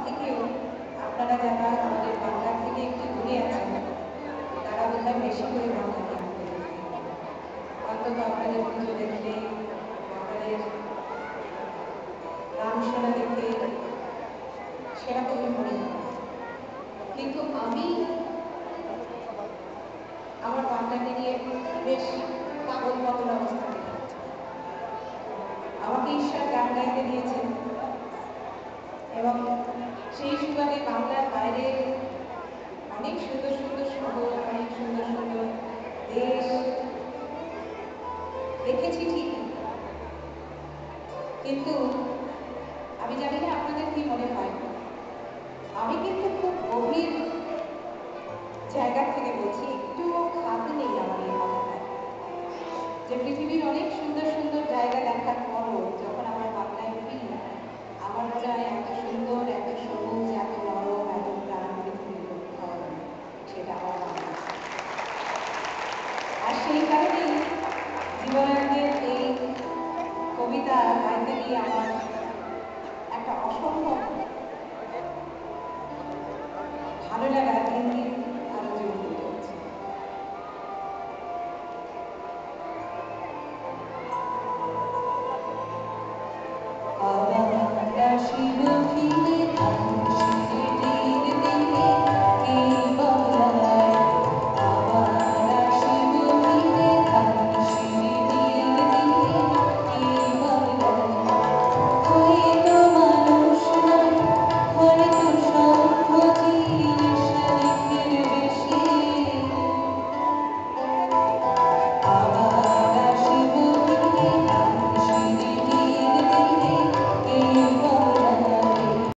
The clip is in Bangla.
থেকেও আপনারা যারা আমাদের বাংলার থেকে একটু দূরে আছেন তারা বোধহয় বেশি করে বাংলা জ্ঞান পেয়েছেন। অন্তত আপনাদের পুজো দেখলে, আপনাদের গান শোনা দেখলে সেরকমই মনে হয়। কিন্তু আমি আমার বাংলাকে নিয়ে বেশ পাগল পাগল অবস্থা দেখি। আমাকে ঈশ্বর গান গাইতে দিয়েছেন এবং সেই সুবাদে বাংলার বাইরে অনেক সুন্দর সুন্দর শহর, অনেক সুন্দর সুন্দর দেশ দেখেছি ঠিক, কিন্তু আমি জানি না আপনাদের কি মনে হয়, আমি কিন্তু খুব গভীর জায়গা থেকে বলছি, একটু খাদ নেই আমার এই কথাটায়, যে পৃথিবীর অনেক সুন্দর সুন্দর জায়গা দেখার পরও যখন আমার বাংলায় ফিরি আমার মনে হয় এত সুন্দর, এত সবুজ, এত নরম, এত প্রাণ পৃথিবীর কোথাও নেই, সেটা আমার বাংলা। আর সেই কারণেই জীবনানন্দের এই কবিতা গাইতে গিয়ে আমার একটা অসম্ভব ভালো লাগা দিন দিন